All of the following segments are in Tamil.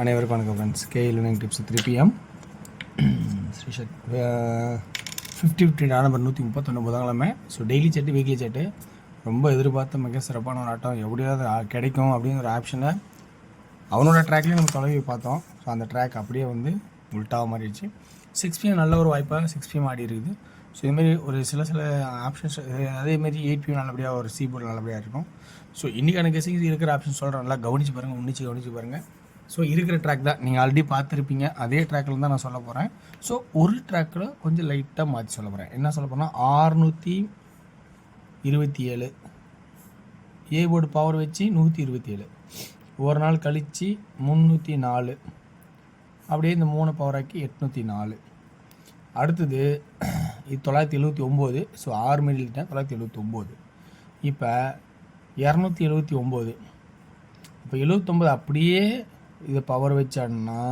அனைவருக்கும் வணக்கம் friends. Learning tips 3 PM ஸ்ரீஷத் 50-50 number 131 புதன்கிழமை. So daily set weekly set ரொம்ப எதிர்பார்த்த மிக சிறப்பான ஒரு ஆட்டம் எப்படியாவது கிடைக்கும் அப்படிங்கிற ஒரு ஆப்ஷனை அவனோட ட்ராக்லேயும் நம்ம தொலைவி பார்த்தோம். ஸோ அந்த ட்ராக் அப்படியே வந்து உல்ட்டாக மாறிடுச்சு. 6 PM நல்ல ஒரு வாய்ப்பாக 6 PM ஆடி இருக்குது. ஸோ இதுமாரி ஒரு சில ஆப்ஷன்ஸ் அதேமாரி 8 PM நல்லபடியாக ஒரு போர்டு நல்லபடியாக இருக்கும். ஸோ இன்றைக்கான கெஸிங் இருக்கிற ஆப்ஷன் சொல்கிறேன், நல்லா கவனித்து பாருங்கள், கவனித்து பாருங்கள். ஸோ இருக்கிற ட்ராக் தான் நீங்கள் ஆல்ரெடி பார்த்துருப்பீங்க, அதே ட்ராக்கில் தான் நான் சொல்ல போகிறேன். ஸோ ஒரு ட்ராக்கில் கொஞ்சம் லைட்டாக மாற்றி சொல்ல போகிறேன். என்ன சொல்ல போகிறேன்னா 627 ஏ போர்டு பவர் வச்சு 127, ஒரு நாள் கழித்து 304, அப்படியே இந்த 3 பவராக்கி 804. அடுத்தது இது 979. ஸோ 6 மில்லிட்டேன் 979. இப்போ 279. இப்போ 79 அப்படியே இதை பவர் வச்சான்னா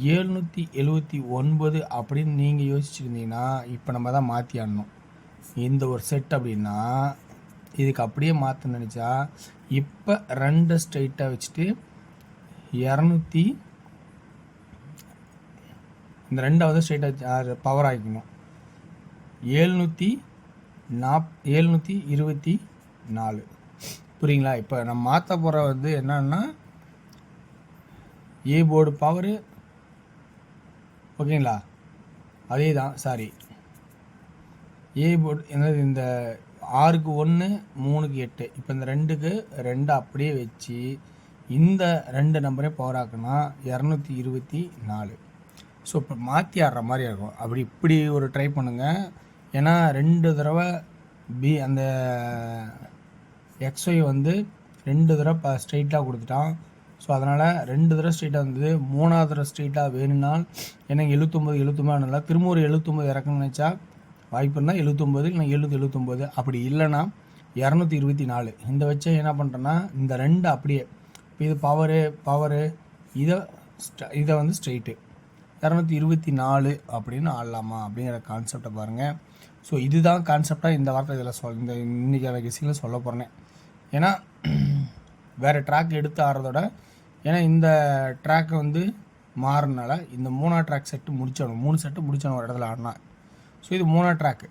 779 அப்படின்னு நீங்கள் யோசிச்சுருந்தீங்கன்னா இப்போ நம்ம தான் மாற்றி ஆடணும். இந்த ஒரு செட் அப்படின்னா இதுக்கு அப்படியே மாற்ற நினச்சா இப்போ 2 ஸ்ட்ரைட்டாக வச்சுட்டு 200 இந்த 2வது ஸ்ட்ரைட்டாக பவர் ஆகிக்கணும். 724 புரியுங்களா? இப்போ நம்ம மாற்ற போகிற வந்து என்னன்னா ஏ போர்டு பவரு, ஓகேங்களா? அதே தான், சாரி, ஏ போர்டு என்னது, இந்த 6க்கு 1 3க்கு 8. இப்போ இந்த 2க்கு 2 அப்படியே வச்சு இந்த 2 நம்பரே பவர் ஆக்குனா 224. ஸோ இப்போ மாற்றி ஆடுற மாதிரி இருக்கும். அப்படி இப்படி ஒரு ட்ரை பண்ணுங்கள். ஏன்னா 2 தடவை அந்த XY வந்து 2 தடவை ஸ்ட்ரைட்டாக கொடுத்துட்டான். ஸோ அதனால் 2 தடவை ஸ்ட்ரைட்டாக வந்தது. 3வது தடவை ஸ்ட்ரைட்டாக வேணும்னால் எனக்கு 79 நல்லா திரும்ப ஒரு 79 இறக்கணும்னு நினச்சா வாய்ப்பு இருந்தால் 79, இல்லை 779. அப்படி இல்லைன்னா 224. இந்த வச்சு என்ன பண்ணுறேன்னா இந்த 2 அப்படியே இப்போ இது பவரு இதை வந்து ஸ்ட்ரைட்டு 224 அப்படின்னு ஆடலாமா அப்படிங்கிற கான்செப்டை பாருங்கள். ஸோ இதுதான் கான்செப்டாக இந்த வார்த்தை இதில் இந்த இன்றைக்கான கெஸிங்கில் சொல்ல போகிறேன். ஏன்னா வேறு ட்ராக் எடுத்து ஆடுறதோட, ஏன்னா இந்த ட்ராக்கை வந்து மாறினால இந்த 3ஆவது ட்ராக் செட்டு முடிச்சிடணும். 3 செட்டு முடிச்சணும் ஒரு இடத்துல ஆடினா. ஸோ இது 3ஆவது ட்ராக்கு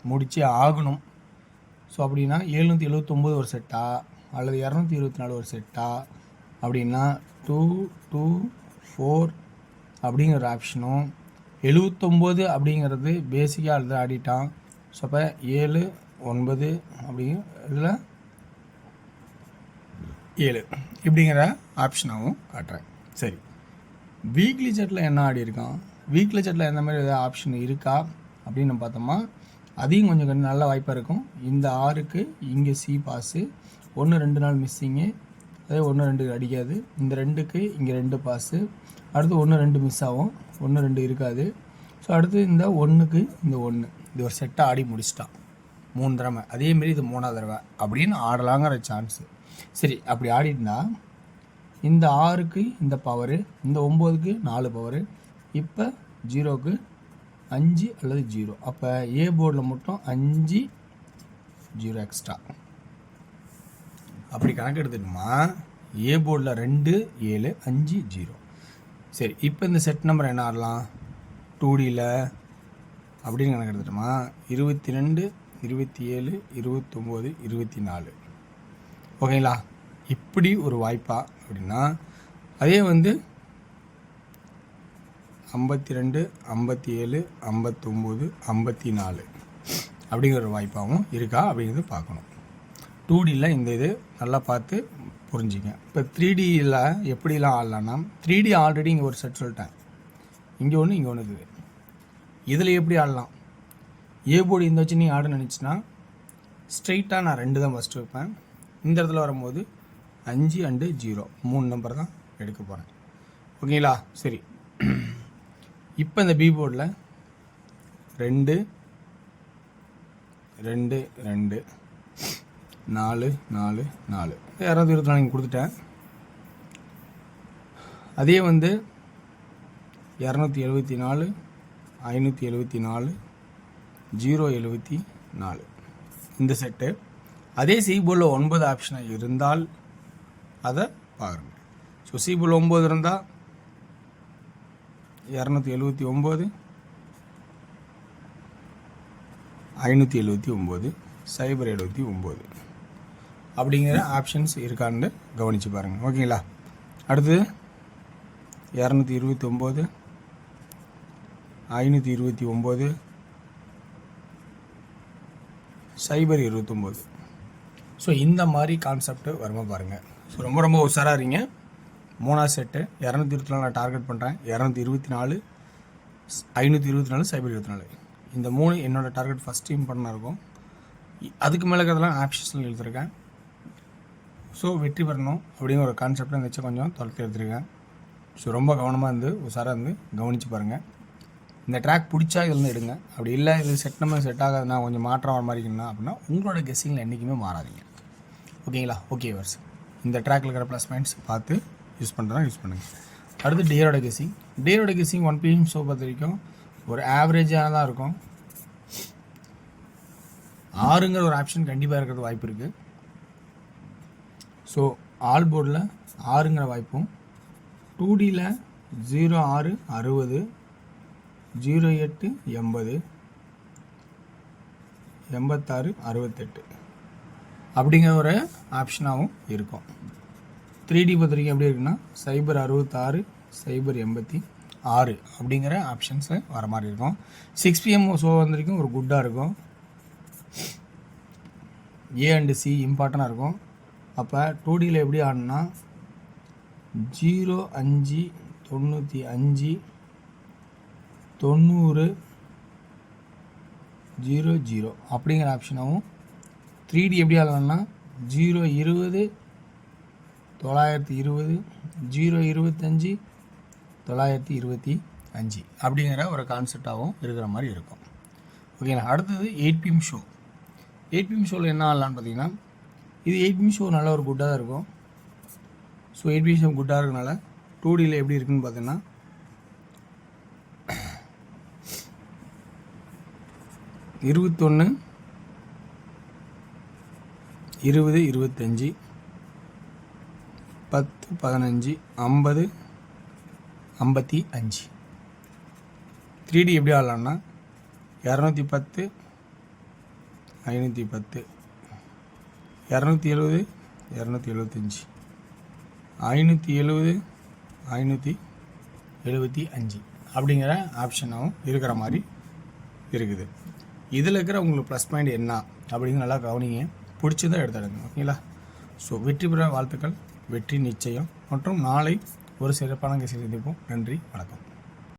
முடித்து ஆகணும். ஸோ அப்படின்னா 779 ஒரு செட்டா அல்லது 224 ஒரு செட்டா அப்படின்னா 224 அப்படிங்கிற ஆப்ஷனும் 79 அப்படிங்கிறது பேசிக்காக அது ஆடிட்டான். ஸோ அப்போ 7 9 அப்படிங்கிற இதில் 7 இப்படிங்கிற ஆப்ஷனாகவும் காட்டுறேன். சரி, வீக்லி செட்டில் என்ன ஆடி இருக்கான், வீக்லி செட்டில் எந்த மாதிரி ஏதாவது ஆப்ஷன் இருக்கா அப்படின்னு நம்ம பார்த்தோமா, அதையும் கொஞ்சம் நல்ல வாய்ப்பாக இருக்கும். இந்த 6க்கு இங்கே சி பாஸு 1 2 நாள் மிஸ்ஸிங்கு, அதே 1 2 அடிக்காது. இந்த 2க்கு இங்கே 2 பாஸு, அடுத்து 1 2 மிஸ் ஆகும், 1 2 இருக்காது. ஸோ அடுத்து இந்த 1க்கு இந்த 1 இது ஒரு செட்டை ஆடி முடிச்சிட்டான் 3 தடவை. அதேமாரி இது 3ஆவது தடவை அப்படின்னு ஆடலாங்கிற சான்ஸு. சரி, அப்படி ஆடிட்டுனா இந்த 6க்கு இந்த பவரு, இந்த 9க்கு 4 பவரு, இப்போ 0க்கு 5 அல்லது 0. அப்போ ஏ போர்டில் மட்டும் 5 0 எக்ஸ்ட்ரா அப்படி கணக்கு எடுத்துட்டோமா. ஏ போர்டில் 2 7 5 0. சரி, இப்போ இந்த செட் நம்பர் என்ன ஆடலாம் 2Dயில் அப்படின்னு கணக்கு எடுத்துட்டோமா. 22 27 29 24. ஓகேங்களா? இப்படி ஒரு வாய்ப்பா அப்படின்னா அதே வந்து 52 57 59 54 அப்படிங்கிற ஒரு வாய்ப்பாகவும் இருக்கா அப்படிங்கிறது பார்க்கணும். 2Dயில் இந்த இது நல்லா பார்த்து புரிஞ்சுங்க. இப்போ 3Dயில் எப்படிலாம் ஆடலான்னா 3D ஆல்ரெடி இங்கே ஒரு செட் சொல்லிட்டேன், இங்கே ஒன்று இங்கே ஒன்று இருக்குது. இதில் எப்படி ஆடலாம், ஏ போர்டு இந்த வச்சு நீ ஆட நினச்சின்னா ஸ்ட்ரைட்டாக நான் 2 தான் ஃபஸ்ட்டு வைப்பேன். இந்த இடத்துல வரும்போது 5 அண்டு 0 3 நம்பர் தான் எடுக்க போகிறேன். ஓகேங்களா? சரி, இப்போ இந்த பி போர்டில் 2 2 2 4 4 4 224 இங்கே கொடுத்துட்டேன். அதே வந்து 274 574 074 இந்த செட்டு. அதே சி போர்டில் 9 ஆப்ஷனாக இருந்தால் அதை பாருங்கள். ஸோ சி போர்டில் 9 இருந்தால் 279 579 079 அப்படிங்கிற ஆப்ஷன்ஸ் இருக்கான்னு கவனித்து பாருங்கள். ஓகேங்களா? அடுத்தது 229 529 029. ஸோ இந்த மாதிரி கான்செப்ட் வருமா பாருங்கள். ஸோ ரொம்ப ரொம்ப உஷாராக இருங்க. 3வது செட்டு 224 நான் டார்கெட் பண்ணுறேன். 224 524 024 இந்த 3 என்னோடய டார்கெட் ஃபஸ்ட் இம்பார்ட்டண்டாக இருக்கும். அதுக்கு மேலே இருக்கிறதெல்லாம் ஆப்ஷன்ஸில் எழுதிருக்கேன். ஸோ வெற்றி பெறணும் அப்படிங்கிற ஒரு கான்செப்டை வச்சு கொஞ்சம் தொலைத்து எடுத்துருக்கேன். ஸோ ரொம்ப கவனமாக இருந்து உஷாராக இருந்து கவனித்து பாருங்கள். இந்த ட்ராக் பிடிச்சா இதில் எடுங்க. அப்படி இல்லை இது செட் ஆகாதுன்னா கொஞ்சம் மாற்றம் வர மாதிரி இருக்குன்னா அப்படின்னா உங்களோட கெஸ்ஸிங்கில் என்றைக்குமே மாறாதீங்க. ஓகேங்களா? ஓகே வர்ஸ் இந்த ட்ராக்கில் இருக்கிற ப்ளஸ் பாயிண்ட்ஸ் பார்த்து யூஸ் பண்ணுறதா யூஸ் பண்ணுங்கள். அடுத்து டேயோட கெஸ்ஸிங். 1 PM ஷோ பொறுத்த வரைக்கும் ஒரு ஆவரேஜானதாக இருக்கும். 6ங்கிற ஒரு ஆப்ஷன் கண்டிப்பாக இருக்கிறது வாய்ப்பு இருக்குது. ஸோ ஆல் போர்டில் 6ங்கிற வாய்ப்பும் 2Dயில் 06 60 08 80 86 68 அப்படிங்கிற ஒரு ஆப்ஷனாகவும் இருக்கும். 3D பொறுத்த வரைக்கும் எப்படி இருக்குன்னா 066 086 அப்படிங்கிற ஆப்ஷன்ஸு வர மாதிரி இருக்கும். 6 PM ஷோ வந்திருக்கும் ஒரு குட்டாக இருக்கும். A and C இம்பார்ட்டண்டாக இருக்கும். அப்போ 2Dயில் எப்படி ஆடணும்னா 05 95 90 00 அப்படிங்கிற ஆப்ஷனாகவும் 3D எப்படி ஆடலாம்னா 020 920 025 925 அப்படிங்கிற ஒரு கான்செப்டாகவும் இருக்கிற மாதிரி இருக்கும். ஓகேங்களா? அடுத்தது 8 PM ஷோ. 8 PM ஷோவில் என்ன ஆடலான்னு பார்த்தீங்கன்னா இது 8 PM ஷோ நல்ல ஒரு குட்டாக தான் இருக்கும். ஸோ 8 PM ஷோ குட்டாக இருக்கனால 2Dயில் எப்படி இருக்குன்னு பார்த்தீங்கன்னா 21 20 25 10 15 50 55. 3D எப்படி ஆடலாம்னா 210 510 270 275 570 575 அப்படிங்கிற ஆப்ஷனாகவும் இருக்கிற மாதிரி இருக்குது. இதில் இருக்கிற உங்களுக்கு ப்ளஸ் பாயிண்ட் என்ன அப்படிங்கிற நல்லா கவனிங்க. பிடிச்சதான் எடுத்துடுங்க. ஓகேங்களா? ஸோ வெற்றி பெற வாழ்த்துக்கள். வெற்றி நிச்சயம். மற்றும் நாளை ஒரு சிறப்பான சந்திப்போம். நன்றி, வணக்கம்.